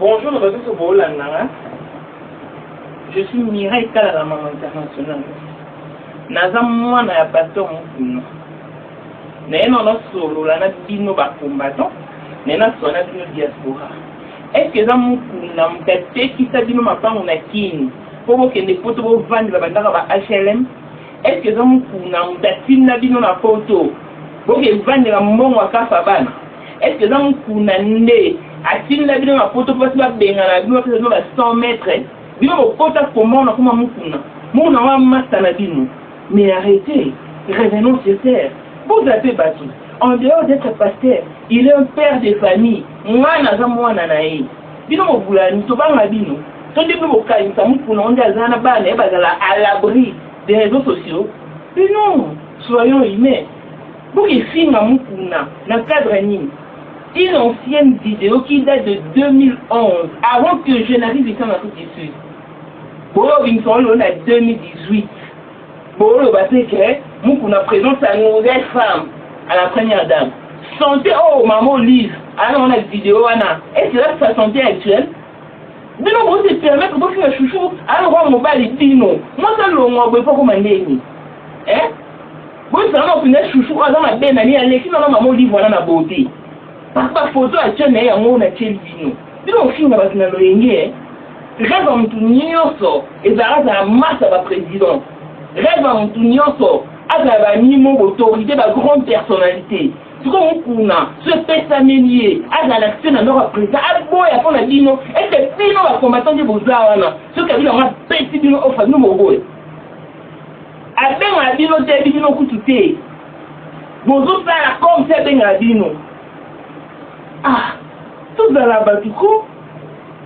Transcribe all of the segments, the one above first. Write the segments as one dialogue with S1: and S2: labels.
S1: Bonjour, je suis Mireille Kala, la maman internationale. Nazamwa na ya bateau mukuna. Nena na solo la na bino ba combattant. Nena sona bino diaspora. Est-ce que za mukuna mtate ki sa bino mapango na kini? Pobo kende poto bo vandi la bandaka ba HLM. Est-ce que za mukuna mtate na bino na poto? Bo ke vandi la mbongo akafa bana. Est-ce que za mukuna nde atini na bino na poto pasi ba benga na bino pesi ba 100 mètres? Bino bo kota comment na kuma mukuna. Muna wa masta na bino. Mais arrêtez, revenons sur terre. Vous avez battu. En dehors d'être pasteur, il est un père de famille. Moi, je suis bino mo bulani to banga bino. To ndi mo kai sa mukuna onda zana bana e bazala à l'abri des réseaux sociaux. Mais non, soyons humains. Pour y finir mukuna na cadre ni. Une ancienne vidéo qui date de 2011, avant que je n'arrive ici en Afrique du Sud. Bolo Vincent on a 2018. Bolo basé que mukuna présente sa nouvelle femme à la première dame. Santé, oh maman livre. Alors on a une vidéo, Anna. Est-ce que là sa santé actuelle? Bino vous se permettre de faire un chouchou. Alors on va les dino. Moi ça le moi pas comme un nez. Hein? Vous ça on finit chouchou dans ma belle année à l'équipe dans maman livre voilà na beauté. Par photo actuelle mais on a tel dino. Bino on finit avec na loyenge. Rêve en tout nyonso et ça a masse à président. Rêve en tout nyonso à niveau autorité de grande personnalité. Ce qu'on kuna, ce pessamelier, à l'accès dans notre président, à boy à fond la dino, et que dino va combattre de Bozawana, ce qui a dit on a petit dino au fameux mogo. À ben à dino, t'es dino coututé. Bozo ça la comme c'est ben à dino. Ah, tout dans la batuko,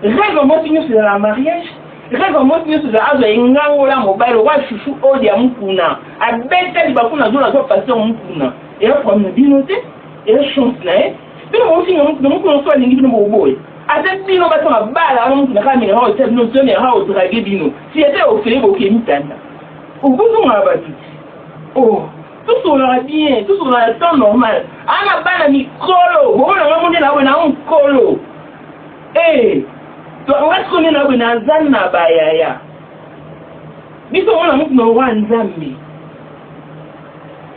S1: rêve en mode sur la mariage. Rêve moi qui se a ingango la mobile wa chouchou odi ya mukuna abeta libakuna zo la zo passer mukuna et après me dinoté et chance là bino mo singa mukuna so alingi bino boboy ate bino ba tona bala mukuna ka mi ha o tebe no tone ha o drage bino si était au fait bo ke mitanda o bozo ma batu oh tout sera bien tout sera temps normal ana bana mikolo bo na ngamunde na wena un kolo on va se connaître dans Zanna Bayaya. Biso on a mukuna wa Nzambi.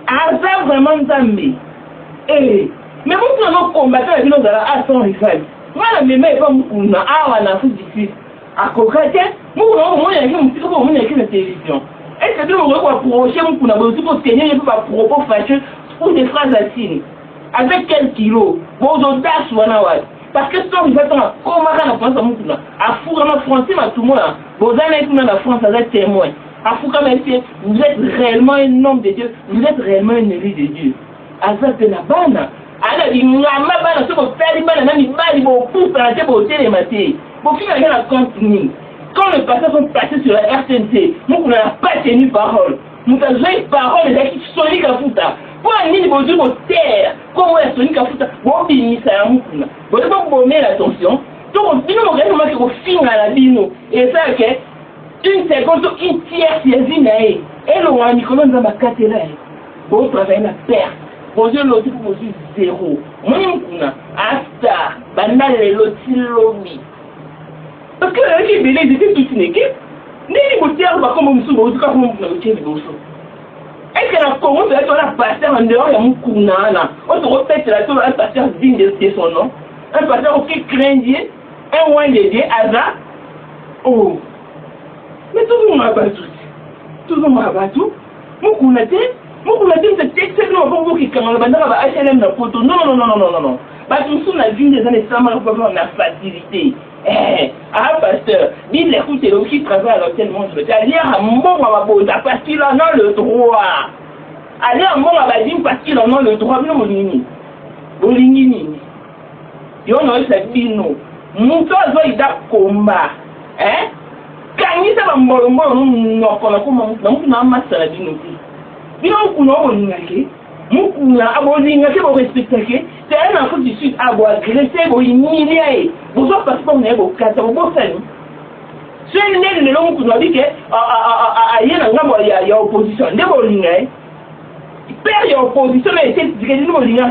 S1: Aza vraiment Nzambi. Mais mukuna no combattre avec nos à son rival. Moi la même pas mukuna awa na fudisi. Akokate, mukuna mo ya ki ko mo ya ki na télévision. Est-ce que vous voulez approcher mukuna bo tu peux tenir pas propos fâcheux ou des phrases latines. Avec quel kilo? Vos audaces wana wa. Parce que ça, il va être comment la France a fou vraiment français, mais tout le monde, vous allez être dans la France, vous êtes témoin. À fou comme vous êtes réellement un homme de Dieu, vous êtes réellement un élu de Dieu. À ça, c'est la banne. Alors, il n'y a pas de choses faire, il n'y a pas de choses faire, il n'y a pas de continuer. Quand les passeurs sont passés sur la RTNC, nous n'avons pas tenu parole. Nous avons joué parole des qui sont les Kafuta. Pour un niveau de terre, comment est-ce que Kafuta, bon, béni, ça a un moukouna. Vous devez vous mettre l'attention. Donc, nous avons vraiment qu'on filme à la bino. Et ça, une seconde, une tierce, il y a une et le roi Nicolas dans ma cathédrale. Bon, travail la perte. Bonjour, l'autre, pour vous zéro. Moukouna, Asta, Banal, l'autre, l'obi. Parce que là, les bébés étaient tous une équipe. Ni les tiers, comme on se voit, comme on se voit. Est-ce que la Congo peut être un pasteur en dehors de Moukouna? On se répète là, tout un pasteur digne de son nom. Un pasteur qui craint Dieu, un oin de Dieu, Aza. Oh! Mais tout le monde a battu. Tout le monde a battu. Moukouna, c'est non, pour vous qui quand on va HLM dans photo. Non. Parce que nous avons vu des années sans mal, on a facilité. Pasteur, dis l'écoute, c'est l'homme qui travaille à l'hôtel Monde. Allez à mon parce qu'il en a le droit. Allez à mon abadine parce qu'il en a le droit. Non, Bolingini. Il y a un sabino. Mon toit, il a combat. Quand il s'est mort, non, on a massé la dignité. Il y a un coup, non, Mukuna abolinga ke bo respecter c'est un enfant du sud abo agresser bo humilier bo so passeport ne bo kata bo sani c'est une le long kuna bi ke yena ngamo ya opposition de bo linga père ya opposition mais c'est que ni bo linga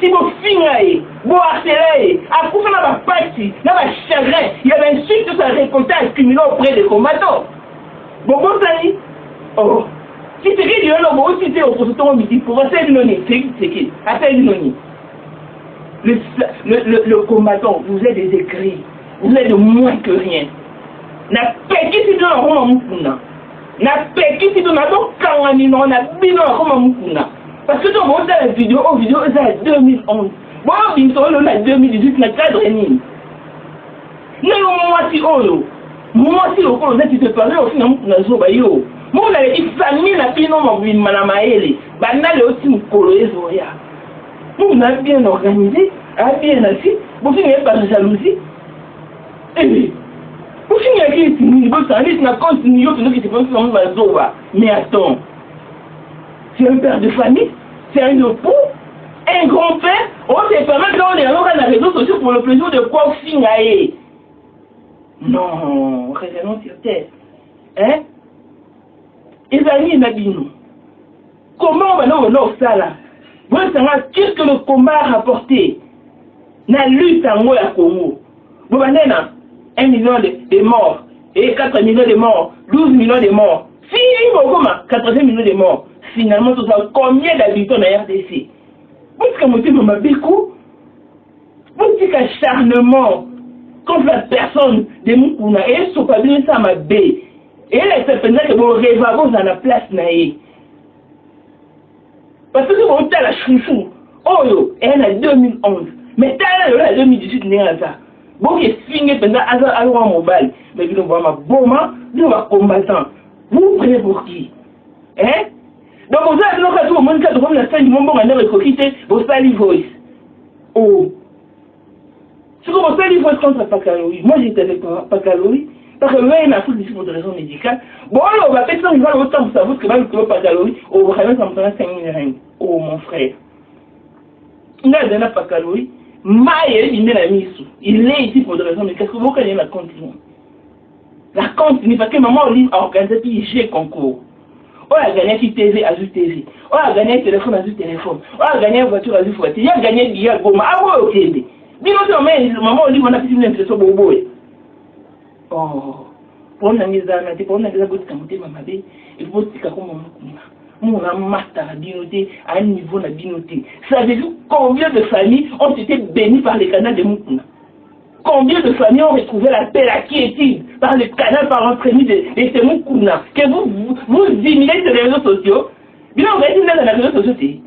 S1: si vous finissez, vous harcelez, à coup de la partie, dans la chagrin, il y avait une suite de sa récolte accumulée auprès des combattants. Bon, bon, ça y est. Oh. Si c'est qu'il y a un homme aussi, c'est au processus mythique pour essayer de donner. C'est qui? Essayer de donner. Le combattant, vous êtes des écrits. Vous êtes de moins que rien. Na peki si dans Roma Mukuna. Na peki si dans Nado Kanganino, na bino Roma Mukuna. Parce que dans la vidéo, c'est en 2011. Bon, ils sont là en 2018, na cadre ni. Moi si on moi si on a dit de parler au final na zoba yo. Moi on a dit famille na bino mo malamaele. Bana le aussi mukolo ezoya. Nous on a bien organisé, a bien assis. Vous finissez par jalousie. Eh vous finissez par mais attends, c'est un père de famille, c'est un époux, un grand-père, on se permet de on est alors dans les réseaux sociaux pour le plaisir de quoi finir. Non, raisonnons sur terre. Hein? Et amis, Nabino, comment on va nous ça là? Vous savez, qu'est-ce que le combat a rapporté? La lutte en moi à Congo. Vous voyez, 1 million de morts, et 4 millions de morts, 12 millions de morts. Si il y a 80 millions de morts, finalement, tout ça, combien d'habitants dans la RDC? Vous savez, vous dites qu'acharnement contre la personne de Mukuna, et ce n'est pas bien ça, ma baie. Et là, c'est pendant que vous rêvez dans la place, parce que vous avez la chouchou, oh yo, elle est en 2011, mais elle est en 2018, ça. Bon, il est fini pendant un mobile, mais vous voyez ma bombe, vous voyez combattant. Vous prenez pour qui? Hein? Donc, vous avez l'occasion au monde de la scène du monde, on a recruté vos sali voice. Oh! C'est comme vos sali voice contre Pakaloui. Moi, j'étais avec Pakaloui, parce que là, il a fait pour des raisons médicales. Bon, alors, on va faire ça, il va autant pour savoir que va le Pakaloui, oh, vraiment, ça me prend 5 000 règles. Oh, mon frère. Il a donné Pakaloui. Maïe, il est ici pour des raisons, mais qu'est-ce que vous connaissez la continue? La continue, parce que maman a organisé puis j'ai concours. On a gagné sur TV, Azur TV. On a gagné un téléphone, Azur téléphone. On a gagné une voiture, Azur voiture. Il a gagné billet, Goma. Ah ouais, ok. Dis-nous, maman, on dit qu'on a fait une impression pour Bobo. Oh, pour une amie, pour une amie, il faut que tu mon master à binoté, à un niveau de binoté. Savez-vous combien de familles ont été bénies par les canaux de Mukuna? Combien de familles ont retrouvé la paix, la quiétude par le canal, par l'entraînement de Mukuna? Que vous imminez sur les réseaux sociaux. Bien, on va être dans les réseaux sociaux.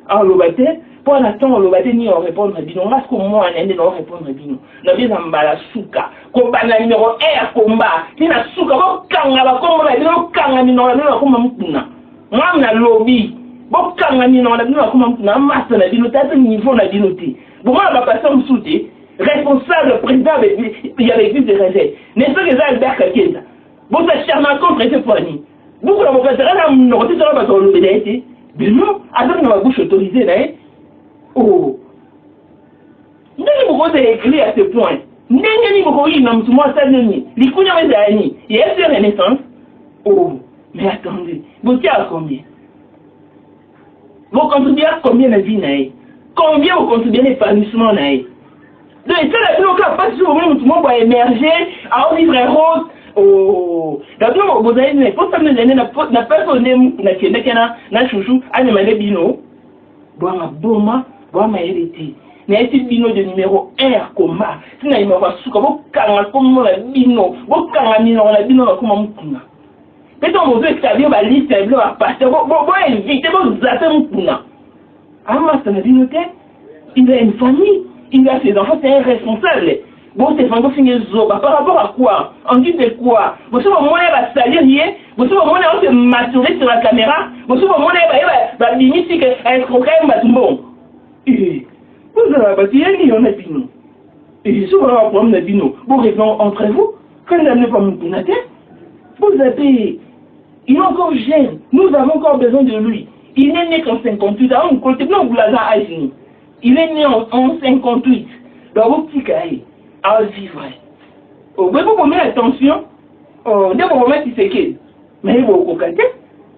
S1: En l'obate, pour l'instant, on l'obate ni on répondre à bino. Parce que moi, on est dans répondre à bino. Nous avons un bala souka. Combat numéro 1 à combat. Si la souka, on kanga, combat, on kanga, on Mukuna. Moi, je suis lobby. Bon, quand on a mis dans la masse de la binoté, c'est un niveau de la binoté. Bon, moi, je vais passer en soutien. Responsable, président, il y avait plus de réserve. N'est-ce pas que ça, Albert Kakenda? Bon, ça charmant contre ce point. Vous, vous avez fait ça, vous avez fait ça, vous avez fait ça. Mais non, avec ma bouche autorisée, là. Oh. Vous avez écrit à ce point. Vous avez écrit à ce point. Vous avez il y a une renaissance. Oh. Mais attendez, vous êtes à combien? Vous contribuez à combien de vie? Combien vous contribuez à l'épanouissement? Donc, c'est la plus longtemps, parce que vous-même, tout le monde va émerger, à un livre rose. Oh, d'abord, vous avez une époque, ça n'a pas sonné, n'a chouchou, à ne m'aller bino. Bon, ma boma, bon, ma hérité. Mais c'est bino de numéro 1 à combat. Si vous avez un souka, vous avez un bino, vous avez un bino, mais donc, vous avez établi la liste, vous avez passé, vous évitez, vous avez un pouna. Ah, moi, ça m'a dit, il a une famille, il a ses enfants, c'est un responsable. Bon, c'est pas fini par rapport à quoi? On dit de quoi? Vous savez, au moins, il va salir rien, vous savez, au moins, il va se massurer sur la caméra, vous savez, au moins, il va limiter qu'un escroquer un bon. Vous avez bâti un million de bino. Et si vous avez un problème de bino, vous répondez entre vous, quand vous n'avez pas mon pouna, vous avez. Il est encore jeune. Nous avons encore besoin de lui. Il est né en 58. Il est né en 58. Donc, vous petit cahier, à vivre. Vous pouvez mettre attention. Vous pouvez mettre qui c'est qui. Mais vous pouvez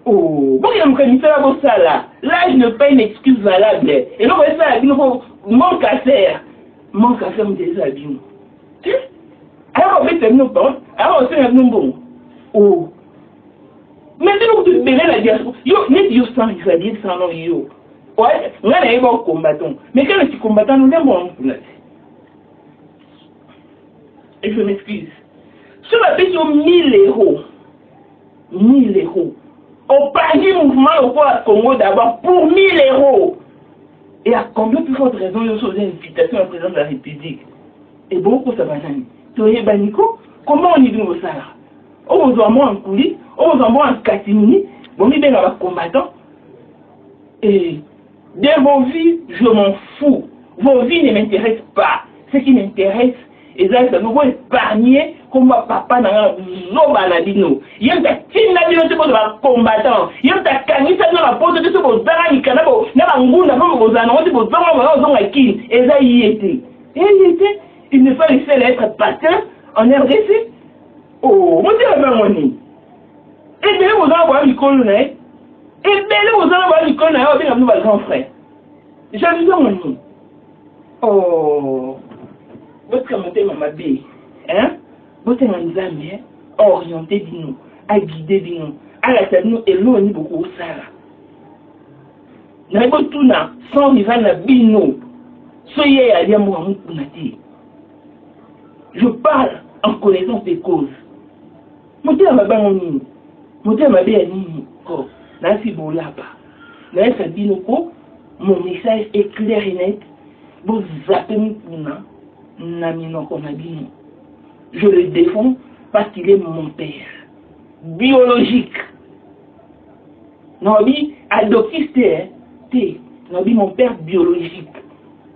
S1: oh, bon, il y a un ça là. Là, je ne pas une excuse valable. Et donc, ça, il faut manque à faire me déshabille. Alors on fait nous pas, alors on fait nous bon. Oh. Maintenant que tu bénis la diaspora, yo net yo sans Israël sans non yo. Ouais, on a un bon combattant. Mais quand tu combattant nous devons et je m'excuse. Sur la piste aux 1000 euros. 1000 euros. Au panier mouvement au Congo d'abord pour 1000 euros. Et à combien plus forte raison il y a une invitation au président de la République? Et beaucoup ça va jamais. Tu es Baniko, comment on y vient au salaire? On vous envoie en coulis, on vous envoie en catimini, bon, il y a des combattants. Et de vos vies, je m'en fous. Vos vies ne m'intéressent pas. Ce qui m'intéresse, et ça, c'est nouveau épargner comme papa n'a zoba na dino. Il y a des tina dino c'est pour les combattants. Il y a des canisa dans la pose de ce beau zara ikanabo. N'a pas ngou n'a pas beau zana. On dit beau zara on va on kin. Et ça y était. Et il était. Il ne fallait pas être pasteur en RDC. Oh, moi c'est la même moni. Et bien vous en voir l'école là. Et bien vous en voir l'école là. On bien nous va grand frère. J'ai vu ça moni. Oh. Votre monté maman B. Hein? Votre nzambe orienté bino, à guider bino, à la tête nous éloigner beaucoup au sala. N'a pas tout na sans rival na bino. Soyez à dire moi moukunati. Je parle en connaissance des causes. Monté à ma banoni, monté à ma béani, ko, na si bolapa. Na sa bino ko, mon message est clair et net. Vous zappez moukuna, na mino ko na bino. Je le défends parce qu'il est mon père. Biologique. Nobi, adoptif, Nobi, mon père biologique.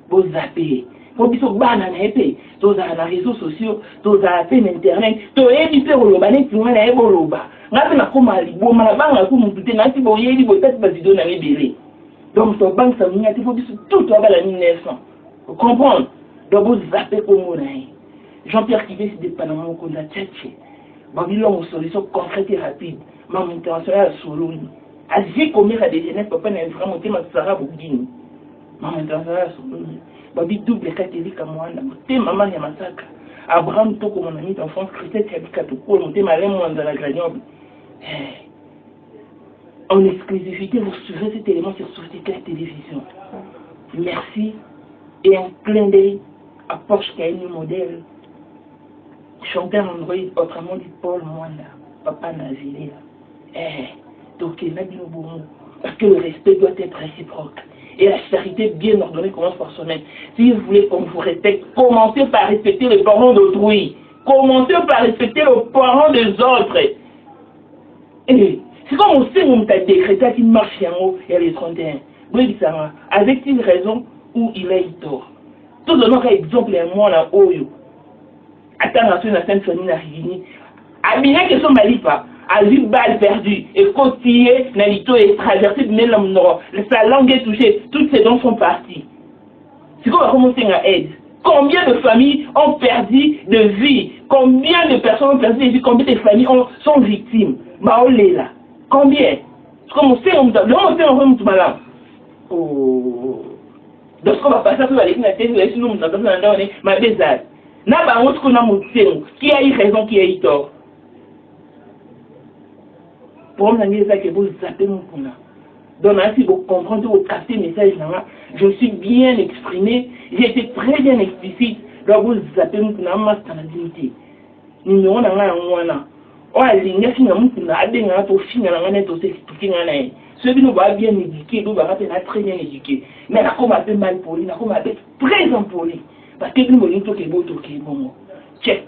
S1: Vous zappez. Vous biso banana épée. Tous les réseaux sociaux, tous les internet. Tous les éditeurs au lobané, tu vois, les boloba. N'a pas comme à l'Ibo, ma banque a comme tout est nati boye, l'Ibo, peut-être pas d'idon à l'ébélé. Donc, ton banque, ça m'a dit, il faut biso tout à l'heure 1900. Vous comprenez? Donc, vous zappez comme on a. Jean-Pierre Kivé, c'est des Panama qu'on a tchatché. Babylone, une solution concrète et rapide. Ma internationale à Soloni. À dire combien à des jeunesses, papa n'a vraiment monté ma Sarah Bougini. Ma internationale à Soloni. Babi double catholique à moi. Monté maman et massacre. Abraham, tout comme mon ami d'enfance, chrétien, qui habite à Toko, monté ma lème dans la Gradiable. En exclusivité, vous suivez cet élément sur Société la télévision. Merci. Et un clin d'œil à Porsche qui a une modèle. Chanteur Android, autrement dit Paul Moana, Papa Nazilé. Donc il m'a dit au bourreau, parce que le respect doit être réciproque. Et la charité bien ordonnée commence par soi-même. Si vous voulez qu'on vous respecte, commencez par respecter les parents d'autrui. Commencez par respecter les parents des autres. Et c'est comme on sait où on t'a décrété qu'il marche en haut et les 31. Vous dites ça, avec-il raison ou il a eu tort? Tout le monde a exemple un mois là haut. Attends, la scène famille n'a rien. À bien que son malipa, à 8 balles perdues, et côtier, Nalito est traversé de l'homme nord, sa langue est touchée, toutes ses dents sont parties. C'est qu'on va commencer à aide. Combien de familles ont perdu de vie? Combien de personnes ont perdu de vie? Combien de familles sont victimes? Maolé là. Combien? Comme on sait, on va malade. Oh. Donc, on va passer à la télé, sinon, on va passer à la télé, n'a pas honte qu'on a monté, qui a eu raison, qui a eu tort. Pour moi, c'est que vous zappez mon kuna. Donc, si vous comprenez, vous captez le message là, je suis bien exprimé, j'ai été très bien explicite. Donc, vous zappez mon kuna, ma stabilité. Nous n'avons pas un on a ligné finalement qu'on a des gens qui finalement net aussi qui n'en ceux qui nous va bien éduquer, nous va très bien éduqué. Mais la com a fait mal poli, la com a fait très impoli. Parce que nous voulons tout qui est bon, check.